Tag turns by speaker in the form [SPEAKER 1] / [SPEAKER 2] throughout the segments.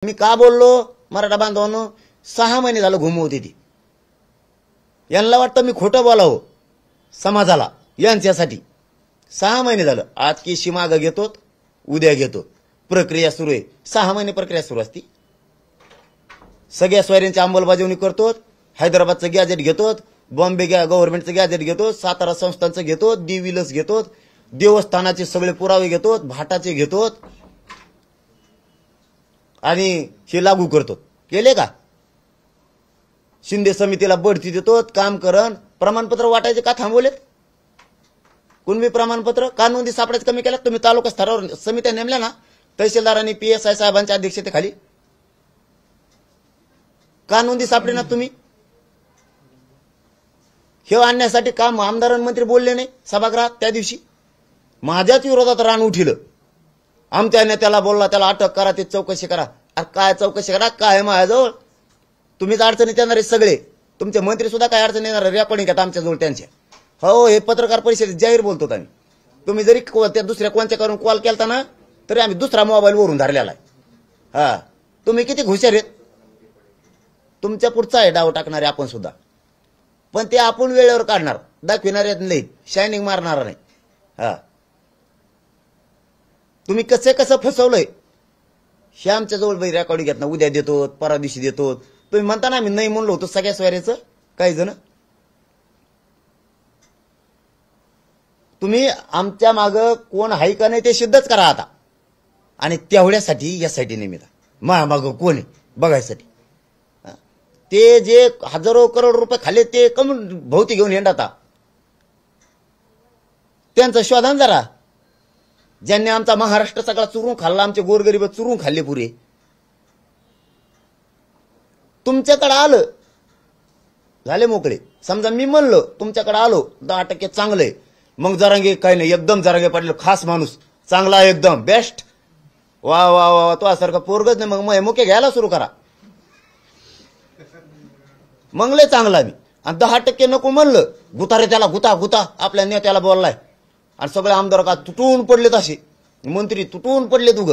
[SPEAKER 1] मी का बोललो मराठा बांधवांनो 6 महिने झालं घुमवते ती यांना वाटतं मी खोटं बोलावं समाजाला यांच्यासाठी 6 महिने झालं आज की शिमाग घेतो उद्या घेतो प्रक्रिया सुरू आहे 6 महिने प्रक्रिया सुरू असती सगळ्या सोयऱ्यांची अंमलबजावणी करतो हैदराबादचं गॅजेट घेतो बॉम्बे गव्हर्नमेंटचं गॅजेट घेतो सातारा संस्थांचं घेतो दिविलस घेतो देवस्थानाचे सगळे पुरावे घेतो भाटाचे घेतो आणि हे लागू करतो केले का शिंदे समितीला बढती देतो काम करण प्रमाणपत्र वाटायचे का थांबवलेत कुणबी प्रमाणपत्र का नोंदी सापडायचं कमी केलं तुम्ही तालुका स्तरावर समित्या नेमल्या ना तहसीलदारांनी पीएसआय साहेबांच्या अध्यक्षतेखाली का नोंदी सापडे ना तुम्ही हे आणण्यासाठी का आमदार मंत्री बोलले नाही सभागृहात त्या दिवशी माझ्याच विरोधात रान उठिलं आमच्या नेत्याला बोलला त्याला अटक करा ते चौकशी करा अरे काय चौकशी करा काय माझ्याजवळ तुम्हीच अडचणीत येणारे सगळे तुमचे मंत्री सुद्धा काय अडचण येणार रेकॉर्डिंग आहेत आमच्याजवळ त्यांच्या हो हे पत्रकार परिषदेत जाहीर बोलतो आम्ही तुम्ही जरी त्या दुसऱ्या कोणत्या करून कॉल केलता ना तरी आम्ही दुसरा मोबाईल वरून धरलेला आहे हा तुम्ही किती हुशार आहेत तुमच्या पुढचा आहे डाव टाकणारे आपण सुद्धा पण ते आपण वेळेवर काढणार दाखविणार नाही शायनिंग मारणार नाही हा तुम्ही कसं फसवलंय हे आमच्या जवळ बाई रेकॉर्डिंग घेत ना उद्या देतो परा दिवशी देतो तुम्ही म्हणता ना आम्ही नाही म्हणलो होतो सगळ्या सोयऱ्याचं काही जण तुम्ही आमच्या माग कोण आहे का नाही ते सिद्धच करा आता आणि तेवढ्यासाठी यासाठी नेहमीला मा माग कोण आहे बघायसाठी ते जे हजारो करोड रुपये खाल्ले ते कमी भोवती घेऊन येणार त्यांचं शोधान जरा ज्यांनी आमचा महाराष्ट्र सगळा चुरून खाल्ला आमचे गोरगरीब चुरून खाल्ले पुरे तुमच्याकडे आलं झाले मोकळे समजा मी म्हणलो तुमच्याकडे आलो 10% चांगलंय मग जरांगे काही नाही एकदम जरांगे पाटील खास माणूस चांगला एकदम बेस्ट वा वा वा तो सारखा पोरगच नाही मग मुके घ्यायला सुरू करा मग लय चांगला मी आणि 10% नको म्हणलं गुतारे त्याला गुता गुता आपल्या नेत्याला बोललाय आणि सगळे आमदार का तुटून पडलेत असे मंत्री तुटून पडलेत उग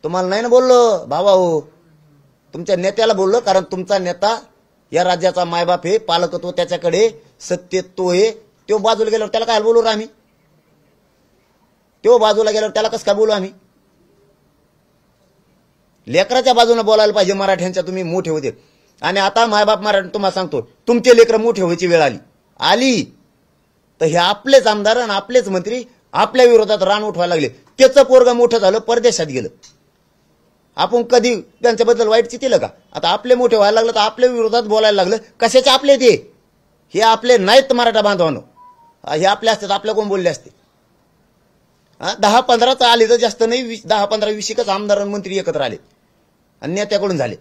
[SPEAKER 1] तुम्हाला नाही ना बोललो भावा हो तुमच्या नेत्याला बोललो कारण तुमचा नेता या राज्याचा मायबाप आहे पालकत्व त्याच्याकडे सत्तेत्व आहे तो बाजूला गेल्यावर त्याला काय बोलू आम्ही तो बाजूला गेल्यावर त्याला कसं काय बोलू आम्ही लेकराच्या बाजूने बोलायला पाहिजे मराठ्यांच्या तुम्ही मोठे होते आणि आता मायबाप मराठी तुम्हाला सांगतो तुमचे लेकर मोठे व्हायची वेळ आली तर हे आपलेच आमदार आणि आपलेच मंत्री आपल्या विरोधात रान उठवायला लागले त्याचं पोरग मोठं झालं परदेशात गेलं आपण कधी त्यांच्याबद्दल वाईट चितीलं का आता आपले मोठे व्हायला लागलं तर आपल्या विरोधात बोलायला लागलं कशाचे आपले ते हे आपले नाहीत मराठा बांधवांनो हे आपले असतात आपल्या कोण बोलले असते 10-15 तर आले तर जास्त नाही 10-15-20 आमदार आणि मंत्री एकत्र आले आणि नेत्याकडून झालेत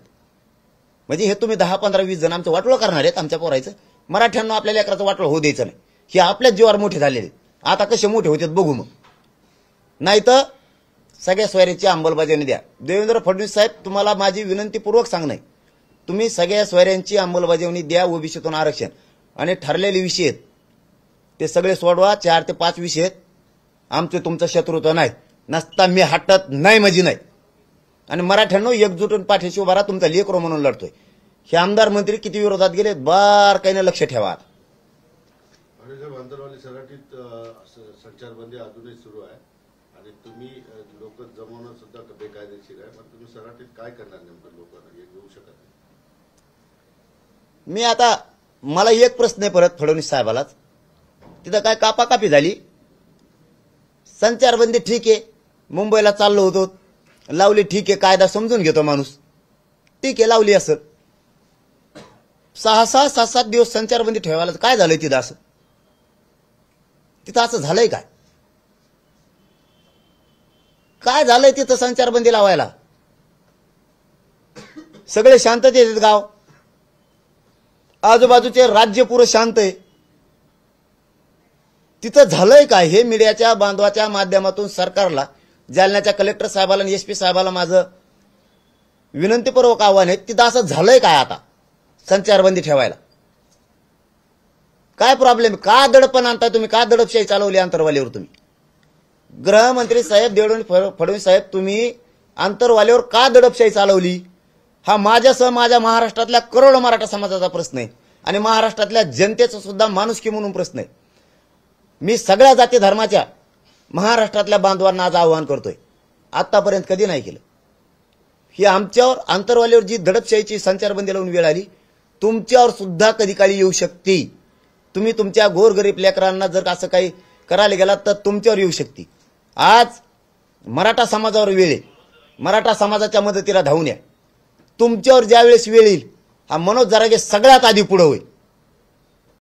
[SPEAKER 1] म्हणजे हे तुम्ही 10-15-20 जण आमचं वाटोळं करणार आहेत आमच्या पोरायचं मराठ्यांना आपल्या लेकराचं वाटोळं होऊ द्यायचं नाही हे आपल्याच जीवावर मोठे झालेले आता कसे मोठे होतात बघू मग नाही तर सगळ्या सोयऱ्याची अंमलबजावणी द्या देवेंद्र फडणवीस साहेब तुम्हाला माझी विनंतीपूर्वक सांगणं आहे तुम्ही सगळ्या सोयऱ्यांची अंमलबजावणी द्या ओबीसीतून आरक्षण आणि ठरलेले विषय आहेत ते सगळे सोडवा 4 ते 5 विषय आहेत आमचे तुमचं शत्रुत्व नाही नसता मी हटत नाही माझी नाही आणि मराठ्यांनो एकजुटून पाठीशी उभा राहा तुमचा लेकरो म्हणून लढतोय हे आमदार मंत्री किती विरोधात गेले बारकाईने लक्ष ठेवा
[SPEAKER 2] सराटीत संचारबंदी अजूनही सुरू आहे आणि तुम्ही लोक जमवणं सुद्धा बेकायदेशीर आहे पण तुम्ही सराटीत काय करणार नेमकं लोकांना हे घेऊ शकत नाही
[SPEAKER 1] मी आता मला एक प्रश्न आहे परत फडणवीस साहेबालाच तिथं काय कापाकापी झाली संचारबंदी ठीक आहे मुंबईला चाललो होतो लावली ठीक आहे कायदा समजून घेतो माणूस ठीक आहे लावली असं 6-7 दिवस संचारबंदी ठेवायला काय झालंय तिथं असं झालंय काय झालंय तिथं संचारबंदी लावायला सगळे शांततेत आहेत गाव आजूबाजूचे राज्य पुरं शांत आहे तिथं झालंय काय हे मीडियाच्या बांधवाच्या माध्यमातून सरकारला जालन्याच्या कलेक्टर साहेबाला आणि एसपी साहेबाला माझं विनंतीपूर्वक आव्हान आहे तिथं असं झालंय काय आता संचारबंदी ठेवायला काय प्रॉब्लेम का दडपण आणताय तुम्ही का दडपशाही चालवली आंतरवालीवर तुम्ही गृहमंत्री साहेब देवेंद्र फडणवीस साहेब तुम्ही आंतरवाल्यावर का दडपशाही चालवली, हा माझ्यासह माझ्या महाराष्ट्रातल्या करोडो मराठा समाजाचा प्रश्न आहे आणि महाराष्ट्रातल्या जनतेचा सुद्धा माणुसकी म्हणून प्रश्न आहे. मी सगळ्या जाती धर्माच्या महाराष्ट्रातल्या बांधवांना आज आवाहन करतोय, आतापर्यंत कधी नाही केलं. ही आमच्यावर आंतरवाल्यावर जी दडपशाहीची संचारबंदी लावून वेळ आली, तुमच्यावर सुद्धा कधी काळी येऊ शकते. तुम्ही तुमच्या गोरगरीब लेकरांना जर असं काही करायला गेलात तर तुमच्यावर येऊ शकते. आज मराठा समाजावर वेळ आहे, मराठा समाजाच्या मदतीला धावून या. तुमच्यावर ज्यावेळेस वेळ येईल, हा मनोज जरांगे सगळ्यात आधी पुढे होईल.